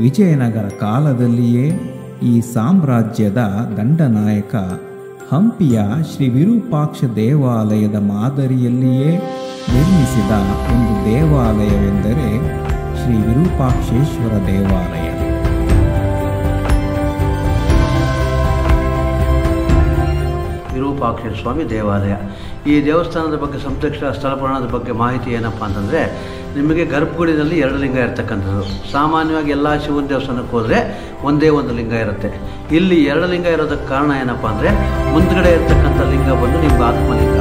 ವಿಜಯನಗರ ಕಾಲದಲ್ಲಿಯೇ ಈ ಸಾಮ್ರಾಜ್ಯದ ದಂಡನಾಯಕ ಹಂಪಿಯ ಶ್ರೀ ವಿರೂಪಾಕ್ಷ ದೇವಾಲಯದ ಮಾದರಿಯಲ್ಲಿಯೇ ನಿರ್ಮಿಸಿದ ಒಂದು ದೇವಾಲಯವೆಂದರೆ ಶ್ರೀ ವಿರೂಪಾಕ್ಷೇಶ್ವರ ದೇವಾಲಯ. ವಿರೂಪಾಕ್ಷ ಸ್ವಾಮಿ ದೇವಾಲಯ. ಈ ದೇವಸ್ಥಾನದ ಬಗ್ಗೆ ಸಂರಕ್ಷಣಾ ಸ್ಥಳ ಪುರಾಣದ ಬಗ್ಗೆ ಮಾಹಿತಿ ಏನಪ್ಪ ಅಂತಂದರೆ, ನಿಮಗೆ ಗರ್ಭಗುಡಿನಲ್ಲಿ 2 ಲಿಂಗ ಇರ್ತಕ್ಕಂಥದ್ದು. ಸಾಮಾನ್ಯವಾಗಿ ಎಲ್ಲ ಶಿವನ ದೇವಸ್ಥಾನಕ್ಕೆ ಹೋದರೆ ಒಂದೇ ಒಂದು ಲಿಂಗ ಇರುತ್ತೆ. ಇಲ್ಲಿ 2 ಲಿಂಗ ಇರೋದಕ್ಕೆ ಕಾರಣ ಏನಪ್ಪ ಅಂದರೆ, ಮುಂದ್ಗಡೆ ಇರ್ತಕ್ಕಂಥ ಲಿಂಗ ಬಂದು ನಿಮ್ಗೆ ಆತ್ಮಲಿಂಗ.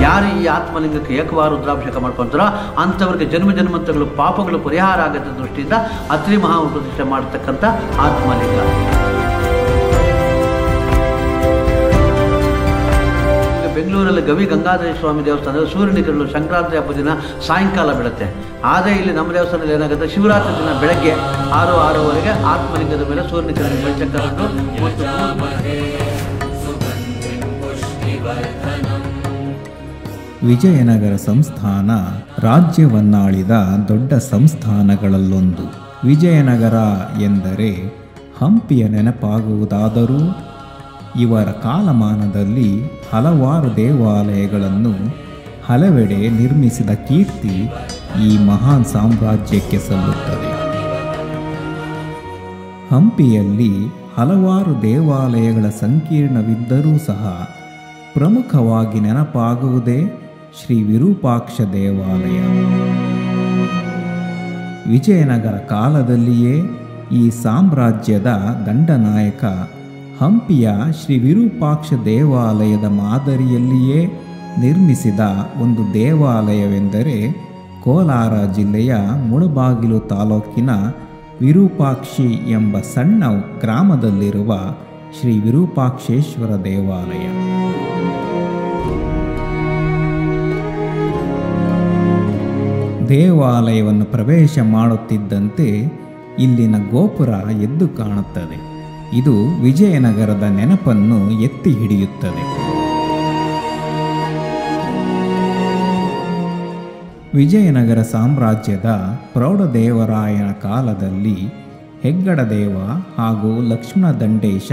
ಯಾರು ಈ ಆತ್ಮಲಿಂಗಕ್ಕೆ ಏಕವಾರ ರುದ್ರಾಭಿಷೇಕ ಮಾಡ್ಕೊತಾರೋ ಅಂಥವ್ರಿಗೆ ಜನ್ಮ ಜನ್ಮಂತಗಳು ಪಾಪಗಳು ಪರಿಹಾರ ಆಗದ ದೃಷ್ಟಿಯಿಂದ ಅತ್ರಿ ಮಹಾ ಪ್ರತಿಷ್ಠೆ ಮಾಡತಕ್ಕಂಥ ಆತ್ಮಲಿಂಗ. ಬೆಂಗಳೂರಲ್ಲಿ ಗವಿ ಗಂಗಾಧರ ಸ್ವಾಮಿ ದೇವಸ್ಥಾನದಲ್ಲಿ ಸೂರ್ಯನ ಕಿರಣಗಳು ಸಂಕ್ರಾಂತಿ ಹಬ್ಬದ ದಿನ ಸಾಯಂಕಾಲ ಬೀಳುತ್ತೆ. ಆದರೆ ಇಲ್ಲಿ ನಮ್ಮ ದೇವಸ್ಥಾನದಲ್ಲಿ ಏನಾಗುತ್ತೆ, ಶಿವರಾತ್ರಿ ದಿನ ಬೆಳಗ್ಗೆ 6-6:30 ಆತ್ಮಲಿಂಗದ ಮೇಲೆ ಸೂರ್ಯನ ಕಿರಣ ಬೆಳಚಕ್ಕಂಥದ್ದು. ವಿಜಯನಗರ ಸಂಸ್ಥಾನ ರಾಜ್ಯವನ್ನಾಳಿದ ದೊಡ್ಡ ಸಂಸ್ಥಾನಗಳಲ್ಲೊಂದು. ವಿಜಯನಗರ ಎಂದರೆ ಹಂಪಿಯ ನೆನಪಾಗುವುದಾದರೂ ಇವರ ಕಾಲಮಾನದಲ್ಲಿ ಹಲವಾರು ದೇವಾಲಯಗಳನ್ನು ಹಲವೆಡೆ ನಿರ್ಮಿಸಿದ ಕೀರ್ತಿ ಈ ಮಹಾನ್ ಸಾಮ್ರಾಜ್ಯಕ್ಕೆ ಸಲ್ಲುತ್ತದೆ. ಹಂಪಿಯಲ್ಲಿ ಹಲವಾರು ದೇವಾಲಯಗಳ ಸಂಕೀರ್ಣವಿದ್ದರೂ ಸಹ ಪ್ರಮುಖವಾಗಿ ನೆನಪಾಗುವುದೇ ಶ್ರೀ ವಿರೂಪಾಕ್ಷ ದೇವಾಲಯ. ವಿಜಯನಗರ ಕಾಲದಲ್ಲಿಯೇ ಈ ಸಾಮ್ರಾಜ್ಯದ ದಂಡನಾಯಕ ಹಂಪಿಯ ಶ್ರೀ ವಿರೂಪಾಕ್ಷ ದೇವಾಲಯದ ಮಾದರಿಯಲ್ಲಿಯೇ ನಿರ್ಮಿಸಿದ ಒಂದು ದೇವಾಲಯವೆಂದರೆ ಕೋಲಾರ ಜಿಲ್ಲೆಯ ಮುಳಬಾಗಿಲು ತಾಲೂಕಿನ ವಿರೂಪಾಕ್ಷಿ ಎಂಬ ಸಣ್ಣ ಗ್ರಾಮದಲ್ಲಿರುವ ಶ್ರೀ ವಿರೂಪಾಕ್ಷೇಶ್ವರ ದೇವಾಲಯ. ದೇವಾಲಯವನ್ನು ಪ್ರವೇಶ ಮಾಡುತ್ತಿದ್ದಂತೆ ಇಲ್ಲಿನ ಗೋಪುರ ಎದ್ದು ಕಾಣುತ್ತದೆ. ಇದು ವಿಜಯನಗರದ ನೆನಪನ್ನು ಎತ್ತಿ ಹಿಡಿಯುತ್ತದೆ. ವಿಜಯನಗರ ಸಾಮ್ರಾಜ್ಯದ ಪ್ರೌಢದೇವರಾಯನ ಕಾಲದಲ್ಲಿ ಹೆಗ್ಗಡದೇವ ಹಾಗೂ ಲಕ್ಷ್ಮಣ ದಂಡೇಶ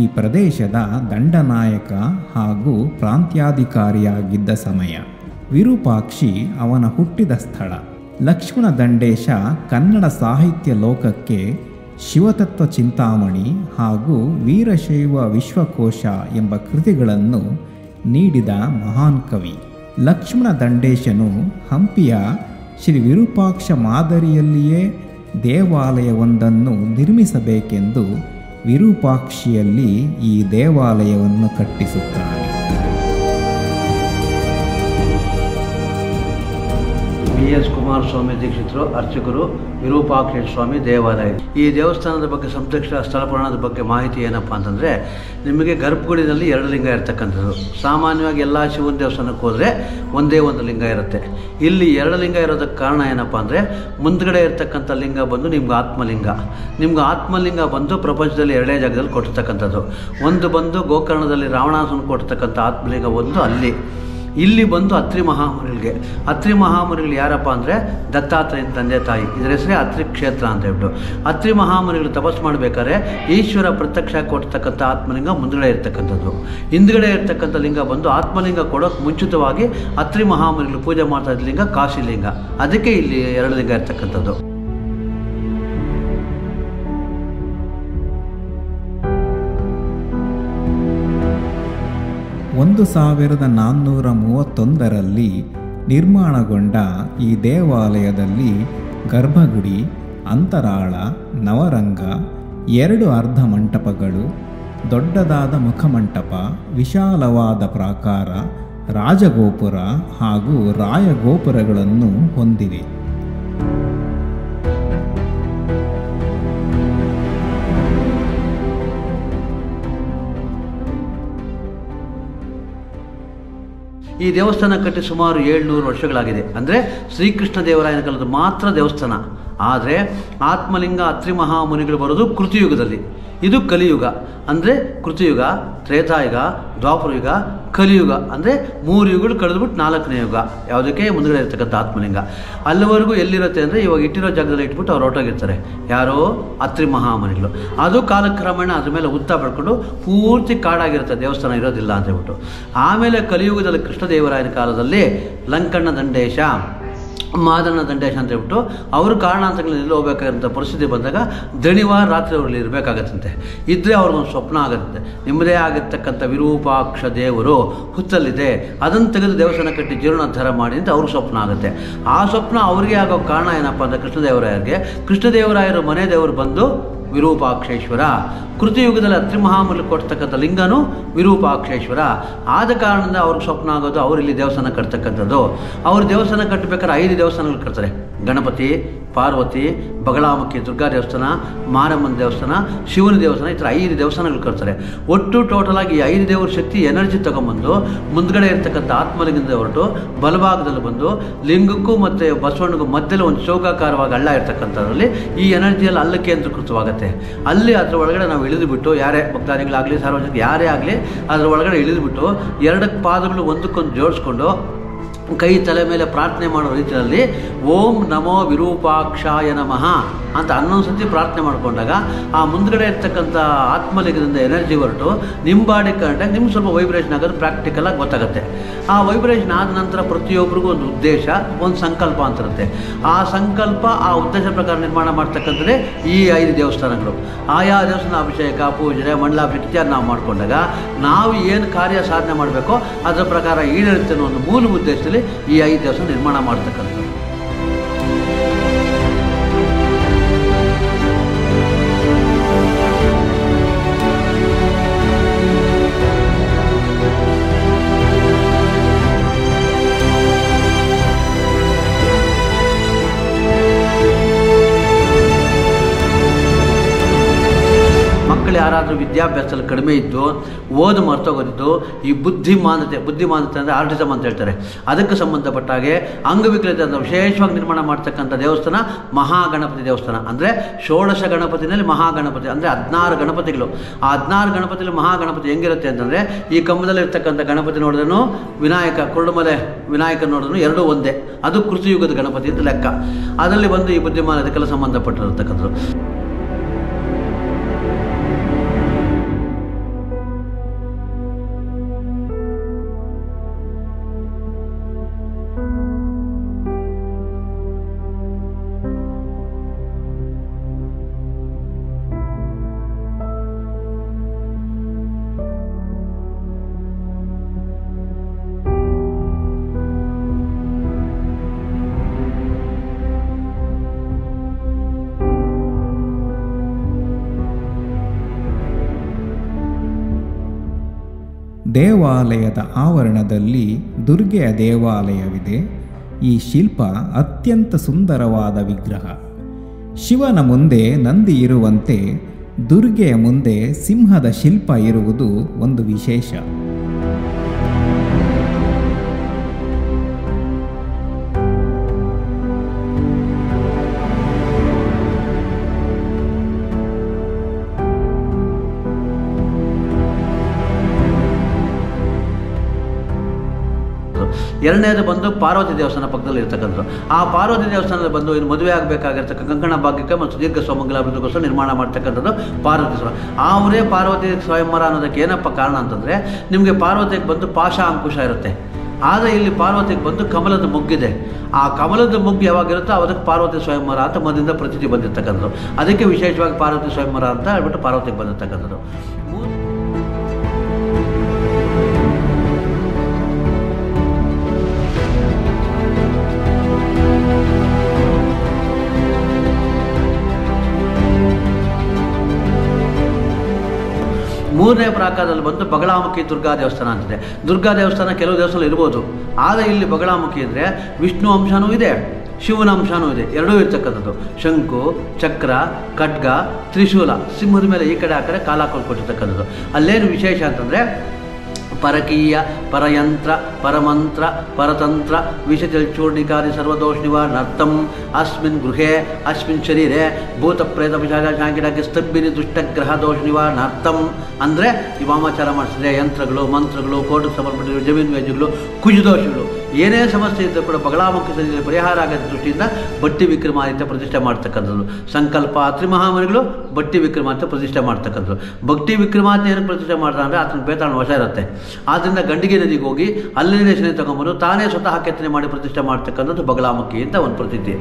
ಈ ಪ್ರದೇಶದ ದಂಡನಾಯಕ ಹಾಗೂ ಪ್ರಾಂತ್ಯಾಧಿಕಾರಿಯಾಗಿದ್ದ ಸಮಯ. ವಿರೂಪಾಕ್ಷಿ ಅವನ ಹುಟ್ಟಿದ ಸ್ಥಳ. ಲಕ್ಷ್ಮಣ ದಂಡೇಶ ಕನ್ನಡ ಸಾಹಿತ್ಯ ಲೋಕಕ್ಕೆ ಶಿವತತ್ವ ಚಿಂತಾಮಣಿ ಹಾಗೂ ವೀರಶೈವ ವಿಶ್ವಕೋಶ ಎಂಬ ಕೃತಿಗಳನ್ನು ನೀಡಿದ ಮಹಾನ್ ಕವಿ. ಲಕ್ಷ್ಮಣ ದಂಡೇಶನು ಹಂಪಿಯ ಶ್ರೀ ವಿರೂಪಾಕ್ಷ ಮಾದರಿಯಲ್ಲಿಯೇ ದೇವಾಲಯವೊಂದನ್ನು ನಿರ್ಮಿಸಬೇಕೆಂದು ವಿರೂಪಾಕ್ಷಿಯಲ್ಲಿ ಈ ದೇವಾಲಯವನ್ನು ಕಟ್ಟಿಸುತ್ತಾನೆ. BS ಕುಮಾರಸ್ವಾಮಿ ದೀಕ್ಷಿತರು ಅರ್ಚಕರು, ವಿರೂಪಾಕ್ಷೇಶ್ವರ ಸ್ವಾಮಿ ದೇವಾಲಯ. ಈ ದೇವಸ್ಥಾನದ ಬಗ್ಗೆ ಸಂರಕ್ಷಣಾ ಸ್ಥಳ ಪುರಾಣದ ಬಗ್ಗೆ ಮಾಹಿತಿ ಏನಪ್ಪ ಅಂತಂದರೆ, ನಿಮಗೆ ಗರ್ಭಗುಡಿನಲ್ಲಿ 2 ಲಿಂಗ ಇರ್ತಕ್ಕಂಥದ್ದು. ಸಾಮಾನ್ಯವಾಗಿ ಎಲ್ಲ ಶಿವನ ದೇವಸ್ಥಾನಕ್ಕೆ ಹೋದರೆ ಒಂದೇ ಒಂದು ಲಿಂಗ ಇರುತ್ತೆ. ಇಲ್ಲಿ 2 ಲಿಂಗ ಇರೋದಕ್ಕೆ ಕಾರಣ ಏನಪ್ಪ ಅಂದರೆ, ಮುಂದ್ಗಡೆ ಇರ್ತಕ್ಕಂಥ ಲಿಂಗ ಬಂದು ನಿಮ್ಗೆ ಆತ್ಮಲಿಂಗ. ನಿಮ್ಗೆ ಆತ್ಮಲಿಂಗ ಬಂದು ಪ್ರಪಂಚದಲ್ಲಿ 2 ಜಾಗದಲ್ಲಿ ಕೊಟ್ಟಿರ್ತಕ್ಕಂಥದ್ದು. ಒಂದು ಬಂದು ಗೋಕರ್ಣದಲ್ಲಿ ರಾವಣಾಸುರನ ಕೊಟ್ಟಿರ್ತಕ್ಕಂಥ ಆತ್ಮಲಿಂಗ ಒಂದು ಅಲ್ಲಿ. ಇಲ್ಲಿ ಬಂದು ಅತ್ರಿ ಮಹಾಮುನಿಗಳಿಗೆ. ಅತ್ರಿ ಮಹಾಮುನಿಗಳು ಯಾರಪ್ಪ ಅಂದರೆ ದತ್ತಾತ್ರೇಯನ ತಂದೆ ತಾಯಿ. ಇದರ ಹೆಸರೇ ಅತ್ರಿ ಕ್ಷೇತ್ರ ಅಂತ ಹೇಳ್ಬಿಟ್ಟು. ಅತ್ರಿ ಮಹಾಮುನಿಗಳು ತಪಸ್ ಮಾಡಬೇಕಾದ್ರೆ ಈಶ್ವರ ಪ್ರತ್ಯಕ್ಷ ಕೊಡ್ತಕ್ಕಂಥ ಆತ್ಮಲಿಂಗ ಮುಂದ್ಗಡೆ ಇರ್ತಕ್ಕಂಥದ್ದು. ಹಿಂದ್ಗಡೆ ಇರ್ತಕ್ಕಂಥ ಲಿಂಗ ಬಂದು ಆತ್ಮಲಿಂಗ ಕೊಡೋಕೆ ಮುಂಚಿತವಾಗಿ ಅತ್ರಿ ಮಹಾಮುನಿಗಳು ಪೂಜೆ ಮಾಡ್ತಾ ಇದ್ದ ಲಿಂಗ ಕಾಶಿಲಿಂಗ. ಅದಕ್ಕೆ ಇಲ್ಲಿ 2 ಲಿಂಗ ಇರ್ತಕ್ಕಂಥದ್ದು. ಒಂದು 1431ರಲ್ಲಿ ನಿರ್ಮಾಣಗೊಂಡ ಈ ದೇವಾಲಯದಲ್ಲಿ ಗರ್ಭಗುಡಿ, ಅಂತರಾಳ, ನವರಂಗ, 2 ಅರ್ಧ ಮಂಟಪಗಳು, ದೊಡ್ಡದಾದ ಮುಖಮಂಟಪ, ವಿಶಾಲವಾದ ಪ್ರಾಕಾರ, ರಾಜಗೋಪುರ ಹಾಗೂ ರಾಯಗೋಪುರಗಳನ್ನು ಹೊಂದಿವೆ. ಈ ದೇವಸ್ಥಾನ ಕಟ್ಟಿ ಸುಮಾರು 700 ವರ್ಷಗಳಾಗಿದೆ. ಅಂದರೆ ಶ್ರೀಕೃಷ್ಣ ದೇವರಾಯನ ಕಾಲದ ಮಾತ್ರ ದೇವಸ್ಥಾನ. ಆದರೆ ಆತ್ಮಲಿಂಗ ಅತ್ರಿ ಮಹಾಮುನಿಗಳು ಬರೋದು ಕೃತಿಯುಗದಲ್ಲಿ. ಇದು ಕಲಿಯುಗ. ಅಂದರೆ ಕೃತಿಯುಗ, ತ್ರೇತಾಯುಗ, ದ್ವಾಪರಯುಗ, ಕಲಿಯುಗ. ಅಂದರೆ 3 ಯುಗಗಳು ಕಳೆದ್ಬಿಟ್ಟು 4ನೇ ಯುಗ, ಯಾವುದಕ್ಕೆ ಮುಂದುಗಡೆ ಇರ್ತಕ್ಕಂಥ ಆತ್ಮಲಿಂಗ. ಅಲ್ಲಿವರೆಗೂ ಎಲ್ಲಿರುತ್ತೆ ಅಂದರೆ ಇವಾಗ ಇಟ್ಟಿರೋ ಜಾಗದಲ್ಲಿ ಇಟ್ಬಿಟ್ಟು ಅವ್ರು ಹೊರಟೋಗಿರ್ತಾರೆ. ಯಾರೋ ಅತ್ರಿ ಮಹಾಮುನಿಗಳು. ಅದು ಕಾಲಕ್ರಮೇಣ ಅದ್ರ ಮೇಲೆ ಉತ್ತಾ ಪಡ್ಕೊಂಡು ಪೂರ್ತಿ ಕಾಡಾಗಿರುತ್ತೆ, ದೇವಸ್ಥಾನ ಇರೋದಿಲ್ಲ ಅಂತ ಹೇಳ್ಬಿಟ್ಟು. ಆಮೇಲೆ ಕಲಿಯುಗದಲ್ಲಿ ಕೃಷ್ಣದೇವರಾಯನ ಕಾಲದಲ್ಲಿ ಲಂಕಣ್ಣ ದಂಡೇಶ, ಮಾದಣ್ಣ ದಂಡೇಶ ಅಂತ ಹೇಳ್ಬಿಟ್ಟು ಅವರು ಕಾರಣಾಂತರಗಳಲ್ಲಿ ಹೋಗ್ಬೇಕಾದಂಥ ಪರಿಸ್ಥಿತಿ ಬಂದಾಗ ದಣಿವಾರ ರಾತ್ರಿ ಅವರಲ್ಲಿ ಇರಬೇಕಾಗತ್ತಂತೆ. ಇದ್ದರೆ ಅವ್ರಿಗೊಂದು ಸ್ವಪ್ನ ಆಗುತ್ತೆ, ನಿಮ್ಮದೇ ಆಗಿರ್ತಕ್ಕಂಥ ವಿರೂಪಾಕ್ಷ ದೇವರು ಹುತ್ತಲ್ಲಿದೆ, ಅದನ್ನು ತೆಗೆದು ದೇವಸ್ಥಾನ ಕಟ್ಟಿ ಜೀರ್ಣೋದ್ಧಾರ ಮಾಡಿ ಅಂತ ಅವ್ರಿಗೆ ಸ್ವಪ್ನ ಆಗುತ್ತೆ. ಆ ಸ್ವಪ್ನ ಅವ್ರಿಗೆ ಆಗೋ ಕಾರಣ ಏನಪ್ಪ ಅಂದರೆ ಕೃಷ್ಣದೇವರಾಯರಿಗೆ, ಕೃಷ್ಣದೇವರಾಯರು ಮನೆ ದೇವರು ಬಂದು ವಿರೂಪಾಕ್ಷೇಶ್ವರ, ಕೃತಿಯುಗದಲ್ಲಿ ಅತ್ರಿ ಮಹಾಮುನಿಗಳು ಕೊಡ್ತಕ್ಕಂಥ ಲಿಂಗನೂ ವಿರೂಪಾಕ್ಷೇಶ್ವರ. ಆದ ಕಾರಣದಿಂದ ಅವ್ರಿಗೆ ಸ್ವಪ್ನ ಆಗೋದು ಅವರಿಲ್ಲಿ ದೇವಸ್ಥಾನ ಕಟ್ತಕ್ಕಂಥದ್ದು. ಅವರು ದೇವಸ್ಥಾನ ಕಟ್ಟಬೇಕಾದ್ರೆ 5 ದೇವಸ್ಥಾನಗಳು ಕಟ್ತಾರೆ. ಗಣಪತಿ, ಪಾರ್ವತಿ, ಬಗಳಾಮುಖಿ ದುರ್ಗಾ ದೇವಸ್ಥಾನ, ಮಾರಮ್ಮನ ದೇವಸ್ಥಾನ, ಶಿವನ ದೇವಸ್ಥಾನ, ಈ ಥರ 5 ದೇವಸ್ಥಾನಗಳು ಕಟ್ತಾರೆ. ಒಟ್ಟು ಟೋಟಲಾಗಿ 5 ದೇವರ ಶಕ್ತಿ ಎನರ್ಜಿ ತೊಗೊಂಬಂದು ಮುಂದ್ಗಡೆ ಇರ್ತಕ್ಕಂಥ ಆತ್ಮಲಿಂಗದಿಂದ ಹೊರಟು ಬಲಭಾಗದಲ್ಲಿ ಬಂದು ಲಿಂಗಕ್ಕೂ ಮತ್ತು ಬಸವಣ್ಣಗೂ ಮಧ್ಯದಲ್ಲಿ ಒಂದು ಚೌಕಾಕಾರವಾಗಿ ಹಳ್ಳ ಇರ್ತಕ್ಕಂಥದ್ರಲ್ಲಿ ಈ ಎನರ್ಜಿಯಲ್ಲಿ ಅಲ್ಲಿ ಕೇಂದ್ರೀಕೃತವಾಗುತ್ತೆ. ಅಲ್ಲಿ ಅದರ ಒಳಗಡೆ ನಾವು ಇಳಿದುಬಿಟ್ಟು, ಯಾರೇ ಭಕ್ತಾದಿಗಳಾಗಲಿ ಸಾರ್ವಜನಿಕ ಯಾರೇ ಆಗಲಿ ಅದರ ಒಳಗಡೆ ಇಳಿದುಬಿಟ್ಟು 2 ಪಾದಗಳು ಒಂದಕ್ಕೊಂದು ಜೋಡಿಸ್ಕೊಂಡು ಕೈ ತಲೆ ಮೇಲೆ ಪ್ರಾರ್ಥನೆ ಮಾಡೋ ರೀತಿಯಲ್ಲಿ ಓಂ ನಮೋ ವಿರೂಪಾಕ್ಷಾಯ ನಮಃ ಅಂತ 11 ಸತಿ ಪ್ರಾರ್ಥನೆ ಮಾಡಿಕೊಂಡಾಗ ಆ ಮುಂದ್ಗಡೆ ಇರ್ತಕ್ಕಂಥ ಆತ್ಮಲಿಂಗದಿಂದ ಎನರ್ಜಿ ಹೊರಟು ನಿಮ್ಮ ಬಾಡಿ ಕಂಡಾಗ ನಿಮ್ಗೆ ಸ್ವಲ್ಪ ವೈಬ್ರೇಷನ್ ಆಗೋದು ಪ್ರಾಕ್ಟಿಕಲಾಗಿ ಗೊತ್ತಾಗುತ್ತೆ. ಆ ವೈಬ್ರೇಷನ್ ಆದ ನಂತರ ಪ್ರತಿಯೊಬ್ಬರಿಗೂ ಒಂದು ಉದ್ದೇಶ, ಒಂದು ಸಂಕಲ್ಪ ಅಂತ ಇರುತ್ತೆ. ಆ ಸಂಕಲ್ಪ, ಆ ಉದ್ದೇಶ ಪ್ರಕಾರ ನಿರ್ಮಾಣ ಮಾಡ್ತಕ್ಕಂಥದ್ದೇ ಈ 5 ದೇವಸ್ಥಾನಗಳು. ಆಯಾ ದೇವಸ್ಥಾನ ಅಭಿಷೇಕ, ಪೂಜೆ, ಮಂಡಲಾಭಿಷೇಕ ಇತ್ಯಾದಿ ನಾವು ಮಾಡಿಕೊಂಡಾಗ ನಾವು ಏನು ಕಾರ್ಯ ಸಾಧನೆ ಮಾಡಬೇಕೋ ಅದರ ಪ್ರಕಾರ ಈಡೇರುತ್ತೆ ಅನ್ನೋ ಒಂದು ಮೂಲ ಉದ್ದೇಶದಲ್ಲಿ ಈ 5 ದೇವಸ್ಥಾನ ನಿರ್ಮಾಣ ಮಾಡ್ತಕ್ಕಂಥದ್ದು. ಮಕ್ಕಳು ಯಾರಾದರೂ ವಿದ್ಯಾಭ್ಯಾಸದಲ್ಲಿ ಕಡಿಮೆ ಇದ್ದು ಓದು ಮರ್ತೋಗೋದಿದ್ದು, ಈ ಬುದ್ಧಿಮಾನತೆ ಅಂದರೆ ಆರ್ಟಿಸಮ್ ಅಂತ ಹೇಳ್ತಾರೆ, ಅದಕ್ಕೆ ಸಂಬಂಧಪಟ್ಟ ಹಾಗೆ ಅಂಗವಿಕಲತೆ ಅಂತ ವಿಶೇಷವಾಗಿ ನಿರ್ಮಾಣ ಮಾಡ್ತಕ್ಕಂಥ ದೇವಸ್ಥಾನ ಮಹಾಗಣಪತಿ ದೇವಸ್ಥಾನ. ಅಂದರೆ 16 ಗಣಪತಿನಲ್ಲಿ ಮಹಾಗಣಪತಿ, ಅಂದರೆ 16 ಗಣಪತಿಗಳು. ಆ 16 ಗಣಪತಿಯಲ್ಲಿ ಮಹಾಗಣಪತಿ ಹೆಂಗಿರುತ್ತೆ ಅಂತಂದರೆ, ಈ ಕಂಬದಲ್ಲಿ ಇರ್ತಕ್ಕಂಥ ಗಣಪತಿ ನೋಡಿದ್ರೂ ವಿನಾಯಕ, ಕುರುಡುಮಲೆ ವಿನಾಯಕ ನೋಡಿದ್ರು ಎರಡೂ ಒಂದೇ. ಅದು ಕೃತಿಯುಗದ ಗಣಪತಿ ಅಂತ ಲೆಕ್ಕ. ಅದರಲ್ಲಿ ಬಂದು ಈ ಬುದ್ಧಿಮಾನತೆಗೆಲ್ಲ ಸಂಬಂಧಪಟ್ಟಿರತಕ್ಕಂಥದ್ದು. ದೇವಾಲಯದ ಆವರಣದಲ್ಲಿ ದುರ್ಗೆಯ ದೇವಾಲಯವಿದೆ. ಈ ಶಿಲ್ಪ ಅತ್ಯಂತ ಸುಂದರವಾದ ವಿಗ್ರಹ. ಶಿವನ ಮುಂದೆ ನಂದಿ ಇರುವಂತೆ ದುರ್ಗೆಯ ಮುಂದೆ ಸಿಂಹದ ಶಿಲ್ಪ ಇರುವುದು ಒಂದು ವಿಶೇಷ. ಎರಡನೇದು ಬಂದು ಪಾರ್ವತಿ ದೇವಸ್ಥಾನ ಪಕ್ಕದಲ್ಲಿ ಇರ್ತಕ್ಕಂಥದ್ದು. ಆ ಪಾರ್ವತಿ ದೇವಸ್ಥಾನದಲ್ಲಿ ಬಂದು ಇನ್ನು ಮದುವೆ ಆಗಬೇಕಾಗಿರ್ತಕ್ಕ ಕಂಕಣ ಭಾಗ್ಯಕ್ಕೆ ಮತ್ತು ದೀರ್ಘ ಸೌಮಂಗಲಾಭಿವೃದ್ಧಿಗೋಸ್ಕರ ನಿರ್ಮಾಣ ಮಾಡ್ತಕ್ಕಂಥದ್ದು ಪಾರ್ವತಿ ಸ್ವಯಂ. ಅವರೇ ಪಾರ್ವತಿ ಸ್ವಯಂವರ ಅನ್ನೋದಕ್ಕೆ ಏನಪ್ಪ ಕಾರಣ ಅಂತಂದರೆ, ನಿಮಗೆ ಪಾರ್ವತಿಗೆ ಬಂದು ಪಾಶ ಅಂಕುಶ ಇರುತ್ತೆ, ಆದರೆ ಇಲ್ಲಿ ಪಾರ್ವತಿಗೆ ಬಂದು ಕಮಲದ ಮುಗ್ಗಿದೆ. ಆ ಕಮಲದ ಮುಗ್ಗು ಯಾವಾಗಿರುತ್ತೋ ಅದಕ್ಕೆ ಪಾರ್ವತಿ ಸ್ವಯಂವರ ಅಂತ ಮೊದಲಿಂದ ಪ್ರತೀತಿ ಬಂದಿರ್ತಕ್ಕಂಥದ್ದು. ಅದಕ್ಕೆ ವಿಶೇಷವಾಗಿ ಪಾರ್ವತಿ ಸ್ವಯಂವರ ಅಂತ ಹೇಳ್ಬಿಟ್ಟು ಪಾರ್ವತಿಗೆ ಬಂದಿರ್ತಕ್ಕಂಥದ್ದು. ಮೂರನೇ ಪ್ರಾಕಾರದಲ್ಲಿ ಬಂದು ಬಗಳಾಮುಖಿ ದುರ್ಗಾ ದೇವಸ್ಥಾನ ಅಂತಿದೆ. ದುರ್ಗಾ ದೇವಸ್ಥಾನ ಕೆಲವು ದೇವಸ್ಥಾನ ಇರ್ಬೋದು, ಆದರೆ ಇಲ್ಲಿ ಬಗಳಾಮುಖಿ ಅಂದರೆ ವಿಷ್ಣು ಅಂಶನೂ ಇದೆ, ಶಿವನ ಅಂಶನೂ ಇದೆ, ಎರಡೂ ಇರ್ತಕ್ಕಂಥದ್ದು. ಶಂಕು, ಚಕ್ರ, ಖಡ್ಗ, ತ್ರಿಶೂಲ, ಸಿಂಹದ ಮೇಲೆ ಈ ಕಡೆ ಆ ಕಡೆ ಕಾಲ ಕೊಟ್ಟಿರ್ತಕ್ಕಂಥದ್ದು. ಅಲ್ಲೇನು ವಿಶೇಷ ಅಂತಂದರೆ, ಪರಕೀಯ ಪರಯಂತ್ರ ಪರಮಂತ್ರ ಪರತಂತ್ರ ವಿಷಚೂರ್ಣಿಕಾದಿ ಸರ್ವದೋಷ ನಿವಾರಣಾರ್ಥಂ ಅಸ್ಮಿನ್ ಗೃಹೆ ಅಸ್ಮಿನ್ ಶರೀರೆ ಭೂತ ಪ್ರೇತ ಪಿಶಾಚ ಶಾಂಕಿಡಾಕಿ ಸ್ತಬ್ಬಿನಿ ದುಷ್ಟಗ್ರಹ ದೋಷ ನಿವಾರಣಾರ್ಥಂ ಅಂದರೆ ಈ ವಾಮಾಚಾರ ಮಾಡಿಸಿದ್ರೆ ಯಂತ್ರಗಳು ಮಂತ್ರಗಳು ಕೋರ್ಟ್ಗೆ ಸಂಬಂಧಪಟ್ಟಿರೋ ಜಮೀನು ವ್ಯಾಜ್ಯಗಳು ಕುಜದೋಷಗಳು ಏನೇ ಸಮಸ್ಯೆ ಇದ್ದರೂ ಕೂಡ ಬಗಳಾಮುಖಿ ಸನ್ನಿಧಿಯಲ್ಲಿ ಪರಿಹಾರ ಆಗದ ದೃಷ್ಟಿಯಿಂದ ಬಟ್ಟಿ ವಿಕ್ರಮಾದಿತ್ಯ ಪ್ರತಿಷ್ಠೆ ಮಾಡ್ತಕ್ಕಂಥದ್ದು. ಸಂಕಲ್ಪ ಅತ್ರಿ ಮಹಾಮನಿಗಳು ಬಟ್ಟಿ ವಿಕ್ರಮಾದಿತ್ಯ ಪ್ರತಿಷ್ಠೆ ಮಾಡ್ತಕ್ಕಂಥದ್ದು. ಬಟ್ಟಿ ವಿಕ್ರಮಾದಿತ್ಯ ಏನಕ್ಕೆ ಪ್ರತಿಷ್ಠೆ ಮಾಡ್ತಾರೆ ಅಂದರೆ ಆತನ ಬೇತಾಳ ವಶ ಇರುತ್ತೆ. ಆದ್ದರಿಂದ ಗಂಡಿಗೆ ನದಿಗೆ ಹೋಗಿ ಅಲ್ಲಿನ ಶನಿ ತಗೊಂಬಂದು ತಾನೇ ಸ್ವತಃ ಕೆತ್ತನೆ ಮಾಡಿ ಪ್ರತಿಷ್ಠೆ ಮಾಡ್ತಕ್ಕಂಥದ್ದು ಬಗಳಾಮುಖಿ ಅಂತ ಒಂದು ಪ್ರತೀತಿ.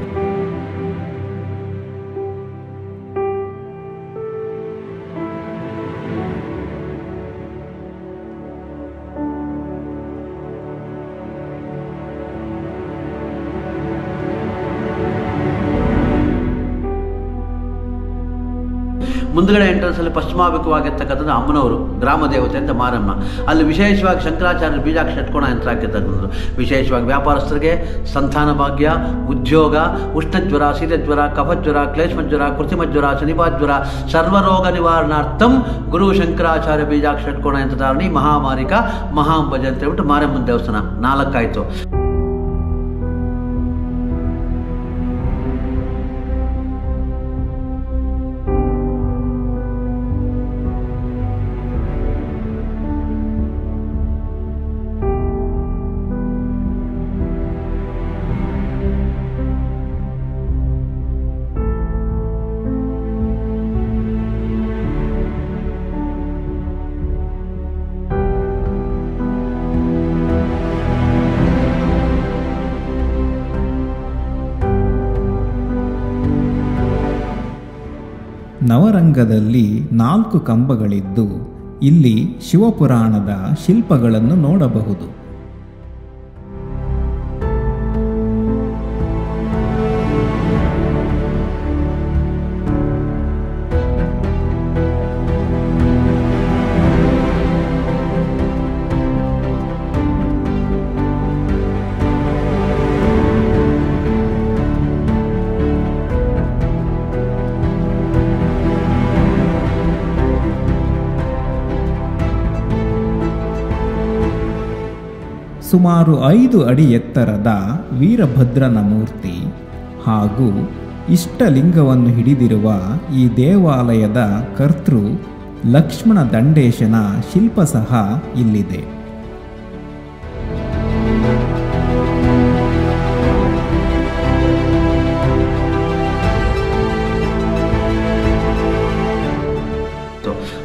ಮುಂದುಗಡೆ ಎಂಟ್ರೆನ್ಸಲ್ಲಿ ಪಶ್ಚಿಮಾಭಿಮುಖವಾಗಿರ್ತಕ್ಕಂಥದ್ದು ಅಮ್ಮನವರು ಗ್ರಾಮ ದೇವತೆ ಅಂತ ಮಾರಮ್ಮ. ಅಲ್ಲಿ ವಿಶೇಷವಾಗಿ ಶಂಕರಾಚಾರ್ಯ ಬೀಜಾಕ್ಷ ಷಟ್ಕೋಣ ಯಂತ್ರ ಹಾಕಿರ್ತಕ್ಕಂಥದ್ದು. ವಿಶೇಷವಾಗಿ ವ್ಯಾಪಾರಸ್ಥರಿಗೆ ಸಂತಾನ ಭಾಗ್ಯ, ಉದ್ಯೋಗ, ಉಷ್ಣಜ್ವರ, ಶೀತಜ್ವರ, ಕಫಜ್ವರ, ಕ್ಲೇಶ್ಮಜ್ವರ, ಕೃತಿಮಜ್ವರ, ಶನಿಪಾಜ್ವರ ಸರ್ವರೋಗ ನಿವಾರಣಾರ್ಥಂ ಗುರು ಶಂಕರಾಚಾರ್ಯ ಬೀಜಾಕ್ಷ ಷಟ್ಕೋಣ ಯಂತ್ರಧಾರಣಿ ಮಹಾಮಾರಿಕ ಮಹಾಂಬಜ ಅಂತ ಹೇಳ್ಬಿಟ್ಟು ಮಾರಮ್ಮನ ದೇವಸ್ಥಾನ 4 ಆಯಿತು. ನವರಂಗದಲ್ಲಿ 4 ಕಂಬಗಳಿದ್ದು ಇಲ್ಲಿ ಶಿವಪುರಾಣದ ಶಿಲ್ಪಗಳನ್ನು ನೋಡಬಹುದು. ಸುಮಾರು 5 ಅಡಿ ಎತ್ತರದ ವೀರಭದ್ರನ ಮೂರ್ತಿ ಹಾಗೂ ಇಷ್ಟಲಿಂಗವನ್ನು ಹಿಡಿದಿರುವ ಈ ದೇವಾಲಯದ ಕರ್ತೃ ಲಕ್ಷ್ಮಣ ದಂಡೇಶನ ಶಿಲ್ಪ ಸಹ ಇಲ್ಲಿದೆ.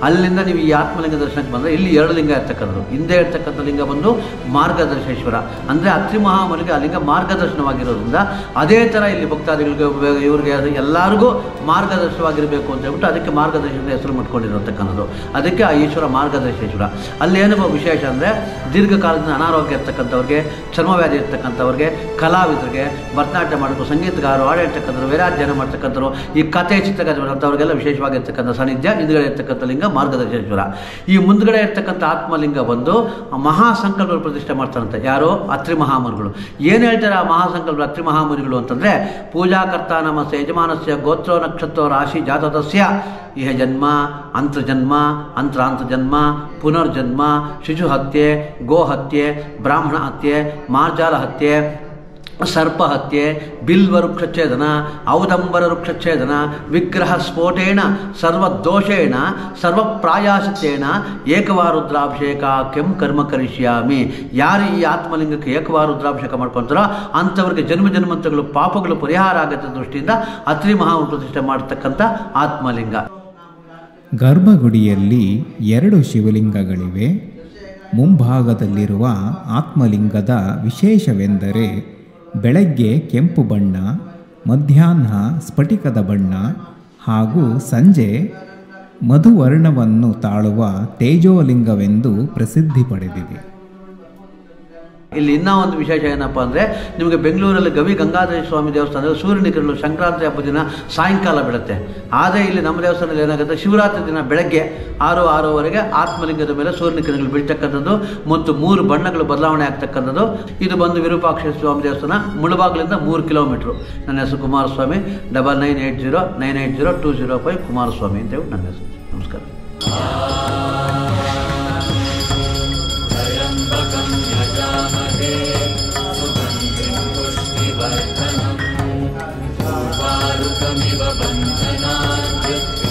ಅಲ್ಲಿಂದ ನೀವು ಈ ಆತ್ಮಲಿಂಗ ದರ್ಶನಕ್ಕೆ ಬಂದರೆ ಇಲ್ಲಿ 2 ಲಿಂಗ ಇರ್ತಕ್ಕಂಥದ್ದು. ಹಿಂದೆ ಇರ್ತಕ್ಕಂಥ ಲಿಂಗ ಬಂದು ಮಾರ್ಗದರ್ಶೇಶ್ವರ, ಅಂದರೆ ಅತ್ರಿ ಮಹಾಮನಿಗೆ ಆ ಲಿಂಗ ಮಾರ್ಗದರ್ಶನವಾಗಿರೋದ್ರಿಂದ ಅದೇ ಥರ ಇಲ್ಲಿ ಭಕ್ತಾದಿಗಳಿಗೆ ಇವ್ರಿಗೆ ಎಲ್ಲರಿಗೂ ಮಾರ್ಗದರ್ಶನವಾಗಿರಬೇಕು ಅಂತ ಹೇಳ್ಬಿಟ್ಟು ಅದಕ್ಕೆ ಮಾರ್ಗದರ್ಶನದ ಹೆಸರು ಮಾಡ್ಕೊಂಡಿರತಕ್ಕಂಥದ್ದು. ಅದಕ್ಕೆ ಆ ಈಶ್ವರ ಮಾರ್ಗದರ್ಶೇಶ್ವರ. ಅಲ್ಲಿ ಏನೋ ವಿಶೇಷ ಅಂದರೆ ದೀರ್ಘಕಾಲದಿಂದ ಅನಾರೋಗ್ಯ ಇರ್ತಕ್ಕಂಥವ್ರಿಗೆ, ಚರ್ಮವ್ಯಾಧಿ ಇರ್ತಕ್ಕಂಥವ್ರಿಗೆ, ಕಲಾವಿದರಿಗೆ, ಭರತನಾಟ್ಯ ಮಾಡಬೇಕು, ಸಂಗೀತಗಾರರು, ಹಾಡು ಹೇಳ್ತಕ್ಕಂಥವ್ರು, ವೇದಾಧ್ಯಯನ ಮಾಡ್ತಕ್ಕಂಥವ್ರು, ಈ ಕಥೆ ಚಿತ್ರಕಥೆಗಳಂಥವ್ರಿಗೆಲ್ಲ ವಿಶೇಷವಾಗಿರ್ತಕ್ಕಂಥ ಸಾನ್ನಿಧ್ಯ ಹಿಂದುಗಡೆ ಇರ್ತಕ್ಕಂಥ ಲಿಂಗ ಮಾರ್ಗದರ್ಶೇಶ್ವರ. ಈ ಮುಂದ್ಗಡೆ ಇರ್ತಕ್ಕಂಥ ಆತ್ಮಲಿಂಗ ಬಂದು ಮಹಾಸಂಕಲ್ಪಗಳು ಪ್ರತಿಷ್ಠೆ ಮಾಡ್ತಾರಂತೆ. ಯಾರು? ಅತ್ರಿ ಮಹಾಮನಿಗಳು. ಏನು ಹೇಳ್ತಾರೆ ಆ ಮಹಾಸಂಕಲ್ಪ ಅತ್ರಿ ಮಹಾಮನಿಗಳು ಅಂತಂದರೆ, ಪೂಜಾಕರ್ತ ನಮಸ್ತೆ ಯಜಮಾನಸ್ಯ ಗೋತ್ರೋ ನಕ್ಷತ್ರೋ ರಾಶಿ ಜಾತದಸ್ಯ ಇಹ ಜನ್ಮ ಅಂತರ್ಜನ್ಮ ಅಂತರಾಂತರ್ಜನ್ಮ ಪುನರ್ಜನ್ಮ ಶಿಶು ಹತ್ಯೆ, ಗೋ ಹತ್ಯೆ, ಬ್ರಾಹ್ಮಣ ಹತ್ಯೆ, ಮಾರ್ಜಾಲ ಹತ್ಯೆ, ಸರ್ಪ ಹತ್ಯೆ, ಬಿಲ್ವ ವೃಕ್ಷಚ್ಛೇದನ, ಔದಂಬರ ವೃಕ್ಷಚ್ಛೇದನ, ವಿಗ್ರಹ ಸ್ಫೋಟೇನ ಸರ್ವದೋಷೇಣ ಸರ್ವಪ್ರಾಯಾಸತ್ಯೇನ ಏಕವಾರುದ್ರಾಭಿಷೇಕ ಕೆಂ ಕರ್ಮ ಕರಿಷ್ಯಾಮಿ. ಯಾರು ಈ ಆತ್ಮಲಿಂಗಕ್ಕೆ ಏಕವಾರುದ್ರಾಭಿಷೇಕ ಮಾಡ್ಕೊತಾರೋ ಅಂಥವ್ರಿಗೆ ಜನ್ಮ ಜನ್ಮಂತಗಳು ಪಾಪಗಳು ಪರಿಹಾರ ಆಗತ್ತ ದೃಷ್ಟಿಯಿಂದ ಅತ್ರಿ ಮಹಾ ಪ್ರತಿಷ್ಠೆ ಮಾಡತಕ್ಕಂಥ ಆತ್ಮಲಿಂಗ. ಗರ್ಭಗುಡಿಯಲ್ಲಿ 2 ಶಿವಲಿಂಗಗಳಿವೆ. ಮುಂಭಾಗದಲ್ಲಿರುವ ಆತ್ಮಲಿಂಗದ ವಿಶೇಷವೆಂದರೆ ಬೆಳಗ್ಗೆ ಕೆಂಪು ಬಣ್ಣ, ಮಧ್ಯಾಹ್ನ ಸ್ಫಟಿಕದ ಬಣ್ಣ ಹಾಗೂ ಸಂಜೆ ಮಧುವರ್ಣವನ್ನು ತಾಳುವ ತೇಜೋಲಿಂಗವೆಂದು ಪ್ರಸಿದ್ಧಿ ಪಡೆದಿದೆ. ಇಲ್ಲಿ ಇನ್ನೂ ಒಂದು ವಿಶೇಷ ಏನಪ್ಪ ಅಂದರೆ, ನಿಮಗೆ ಬೆಂಗಳೂರಲ್ಲಿ ಗವಿ ಗಂಗಾಧರ ಸ್ವಾಮಿ ದೇವಸ್ಥಾನದಲ್ಲಿ ಸೂರ್ಯನ ಕಿರಣಗಳು ಸಂಕ್ರಾಂತಿ ಹಬ್ಬದ ದಿನ ಸಾಯಂಕಾಲ ಬೀಳುತ್ತೆ. ಆದರೆ ಇಲ್ಲಿ ನಮ್ಮ ದೇವಸ್ಥಾನದಲ್ಲಿ ಏನಾಗುತ್ತೆ, ಶಿವರಾತ್ರಿ ದಿನ ಬೆಳಗ್ಗೆ 6-6:30 ಆತ್ಮಲಿಂಗದ ಮೇಲೆ ಸೂರ್ಯನ ಕಿರಣಗಳು ಬೀಳ್ತಕ್ಕಂಥದ್ದು ಮತ್ತು 3 ಬಣ್ಣಗಳು ಬದಲಾವಣೆ ಆಗ್ತಕ್ಕಂಥದ್ದು. ಇದು ಬಂದು ವಿರೂಪಾಕ್ಷ ಸ್ವಾಮಿ ದೇವಸ್ಥಾನ, ಮುಳಬಾಗಿಲಿಂದ 3 ಕಿಲೋಮೀಟ್ರು. ನನ್ನ ಹೆಸರು ಕುಮಾರಸ್ವಾಮಿ. 9980980205 ಕುಮಾರಸ್ವಾಮಿ ಅಂತೇಳಿ ನನ್ನ ಹೆಸರು. ನಮಸ್ಕಾರ. तारकमिव बन्धनात्